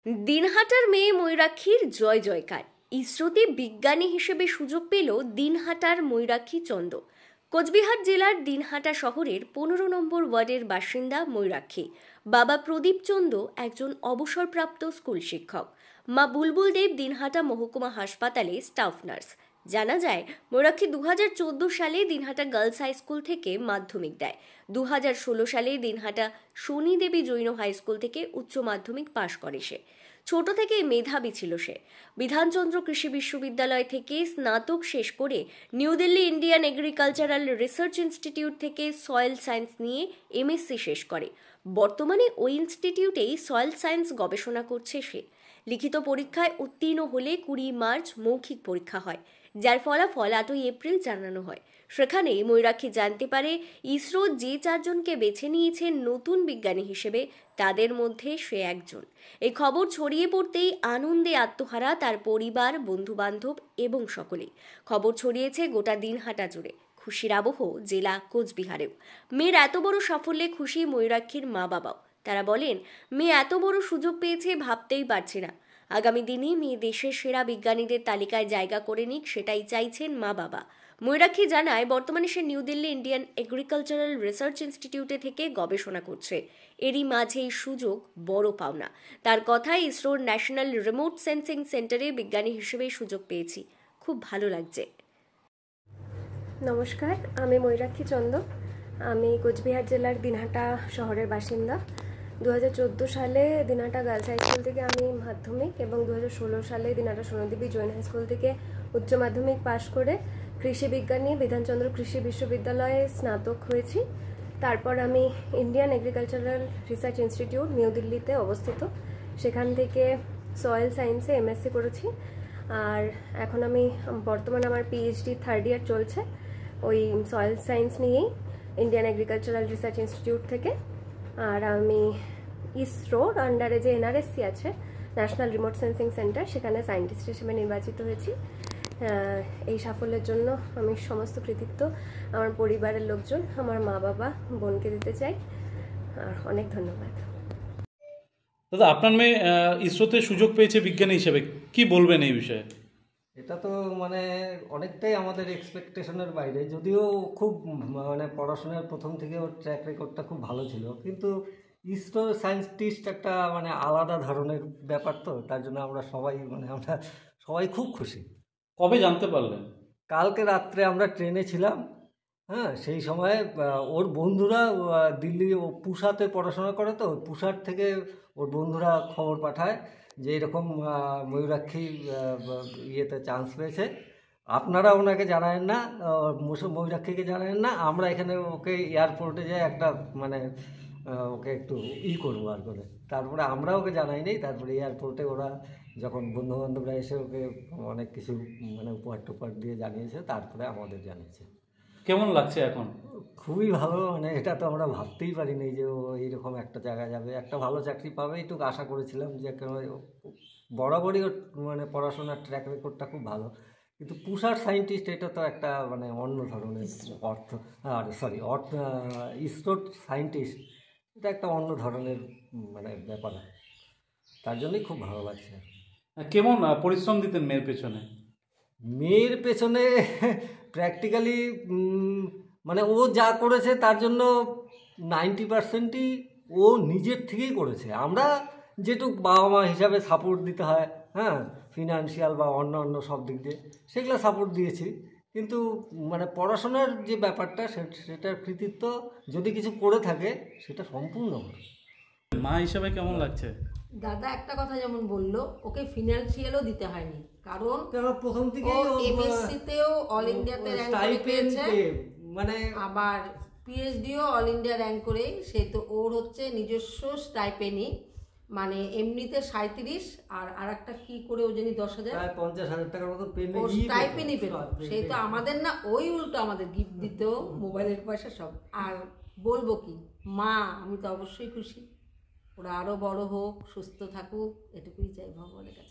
দিনহাটার মেয়ে ময়ূরাক্ষীর জয় জয়কার। ইসরোতে বিজ্ঞানী হিসেবে সুযোগ পেল দিনহাটার ময়ূরাক্ষী চন্দ। কোচবিহার জেলার দিনহাটা শহরের 15 নম্বর ওয়ার্ডের বাসিন্দা ময়ূরাক্ষী। বাবা প্রদীপ চন্দ একজন অবসরপ্রাপ্ত স্কুল শিক্ষক। মা বুলবুল দেব দিনহাটা মহকুমা হাসপাতালে স্টাফ নার্স। জানা যায়, ময়ূরাক্ষী 2014 সালে দিনহাটা গার্লস হাই স্কুল থেকে মাধ্যমিক দেয়। 2016 সালে দিনহাটা শনি দেবী জৈন হাই স্কুল থেকে উচ্চ মাধ্যমিক পাশ করে সে। ছোট থেকেই মেধাবী ছিল সে। বিধানচন্দ্র কৃষি বিশ্ববিদ্যালয় থেকে স্নাতক শেষ করে new Delhi Indian agricultural research institute থেকে সয়েল সায়েন্স নিয়ে এমএসসি শেষ করে। বর্তমানে ওই ইনস্টিটিউটেই সয়েল সায়েন্স গবেষণা করছে সে। লিখিত পরীক্ষায় উত্তীর্ণ হলে 20 মার্চ মৌখিক পরীক্ষা হয়, যার ফলাফল 8 এপ্রিল জানানো হয়। সেখানেই ময়ূরাক্ষী জানতে পারে ইসরো যে 4 জনকে বেছে নিয়েছেন নতুন বিজ্ঞানী হিসেবে, তাদের মধ্যে সে একজন। এই খবর ছড়িয়ে পড়তেই আনন্দে আত্মহারা তার পরিবার, বন্ধুবান্ধব এবং সকলেই। খবর ছড়িয়েছে গোটা দিনহাটা জুড়ে। খুশির আবহ জেলা কোচবিহারেও। মেয়ের এত বড় সাফল্যে খুশি ময়ূরাক্ষীর মা বাবাও। তারা বলেন, মেয়ে এত বড় সুযোগ পেয়েছে ভাবতেই পারছি না। আগামী দিনে মেয়ে দেশের সেরা বিজ্ঞানীদের তালিকায় জায়গা করে নিক, সেটাই চাইছেন মা বাবা। ময়ূরাক্ষী জানায়, বর্তমানে সে New Delhi Indian agricultural research ইনস্টিটিউটে থেকে গবেষণা করছে। এরই মাঝে এই সুযোগ বড় পাওনা। তার কথায়, ইসরোর ন্যাশনাল রিমোট সেন্সিং সেন্টারে বিজ্ঞানী হিসেবে সুযোগ পেয়েছি, খুব ভালো লাগছে। নমস্কার, আমি ময়ূরাক্ষী চন্দ। আমি কোচবিহার জেলার দিনহাটা শহরের বাসিন্দা। 2014 সালে দিনহাটা গার্লস হাই স্কুল থেকে আমি মাধ্যমিক এবং 2016 সালে দিনহাটা সোনাদেবী জৈন হাই স্কুল থেকে উচ্চ মাধ্যমিক পাশ করে কৃষি বিজ্ঞানী বিধানচন্দ্র কৃষি বিশ্ববিদ্যালয়ে স্নাতক হয়েছি। তারপর আমি Indian agricultural research institute new দিল্লিতে অবস্থিত, সেখান থেকে সয়েল সায়েন্সে এমএসসি করেছি। আর এখন আমি বর্তমানে আমার পিএইচডি 3rd ইয়ার চলছে ওই সয়েল সায়েন্স নিয়েই, ইন্ডিয়ান এগ্রিকালচারাল রিসার্চ ইনস্টিটিউট থেকে। আর আমি ইসরোর আন্ডারে যে এনআরএসসি আছে, ন্যাশনাল রিমোট সেন্সিং সেন্টার, সেখানে সায়েন্টিস্ট হিসেবে নির্বাচিত হয়েছি। এই সাফল্যের জন্য আমি সমস্ত কৃতিত্ব আমার পরিবারের লোকজন, আমার মা বাবা, বোনকে দিতে চাই। আর অনেক ধন্যবাদ। দাদা, আপনার মেয়ে ইসরোতে সুযোগ পেয়েছে বিজ্ঞানী হিসেবে, কি বলবেন এই বিষয়ে? এটা তো অনেকটাই আমাদের এক্সপেকটেশনের বাইরে। যদিও খুব পড়াশোনার প্রথম থেকে ওর ট্র্যাক রেকর্ডটা খুব ভালো ছিল, কিন্তু ইসরো সায়েন্টিস্ট একটা আলাদা ধরনের ব্যাপার, তো তার জন্য আমরা সবাই খুব খুশি। কবে জানতে পারলেন? কালকে রাত্রে আমরা ট্রেনে ছিলাম। হ্যাঁ, সেই সময় ওর বন্ধুরা দিল্লি, ও পুসাতে পড়াশোনা করে, তো পুসার থেকে ওর বন্ধুরা খবর পাঠায় যে এরকম ময়ূরাক্ষী ইয়েতে চান্স পেয়েছে। আপনারা ওনাকে জানায়েন না, ময়ূরাক্ষীকে জানায়েন না, আমরা এখানে ওকে এয়ারপোর্টে যাই একটা ওকে একটু করবো আর করে। তারপরে আমরা ওকে জানাই নি। তারপরে এয়ারপোর্টে ওরা যখন বন্ধুবান্ধবরা এসে ওকে অনেক কিছু উপহার টুপার দিয়ে জানিয়েছে, তারপরে আমাদের জানিয়েছে। কেমন লাগছে এখন? খুবই ভালো। এটা তো আমরা ভাবতেই পারিনি যে ও এইরকম একটা জায়গায় যাবে, একটা ভালো চাকরি পাবে, এইটুকু আশা করেছিলাম। যে বরাবরই ওর পড়াশোনার ট্র্যাক রেকর্ডটা খুব ভালো, কিন্তু পুষার সায়েন্টিস্ট এটা তো একটা অন্য ধরনের ইসরোর সায়েন্টিস্ট, এটা একটা অন্য ধরনের ব্যাপার। তার জন্যই খুব ভালো লাগছে। কেমন পরিশ্রম দিতেন মেয়ের পেছনে? মেয়ের পেছনে প্র্যাকটিক্যালি ও যা করেছে তার জন্য 90%ই ও নিজের থেকেই করেছে। আমরা যেটুক বাবা মা হিসাবে সাপোর্ট দিতে হয়, হ্যাঁ, ফিনান্সিয়াল বা অন্য সব দিক দিয়ে, সেগুলো সাপোর্ট দিয়েছি। কিন্তু পড়াশোনার যে ব্যাপারটা, সেটার কৃতিত্ব যদি কিছু করে থাকে সেটা সম্পূর্ণ। মা হিসাবে কেমন লাগছে? দাদা একটা কথা যেমন বললো, ওকে ফিনান্সিয়ালও দিতে হয়নি, কারণ প্রথম থেকে এমএসসিতেও অল ইন্ডিয়াতে র্যাঙ্ক পেয়েছে, আবার পিএইচডিও অল ইন্ডিয়া র্যাঙ্ক করে। সে তো ওর নিজস্ব স্টাইপেনই, এমনিতে 37 আর একটা কি করে ও জানি 10,000 50,000 টাকার মতো স্টাইপেনই পেল। সেই তো আমাদের না, ওই উল্টো আমাদের গিফট দিত, মোবাইলের পয়সা সব। আর বলবো কি, মা আমি তো অবশ্যই খুশি, ওরা আরো বড় হোক, সুস্থ থাকুক, এটুকুই চাই ভগবানের কাছে।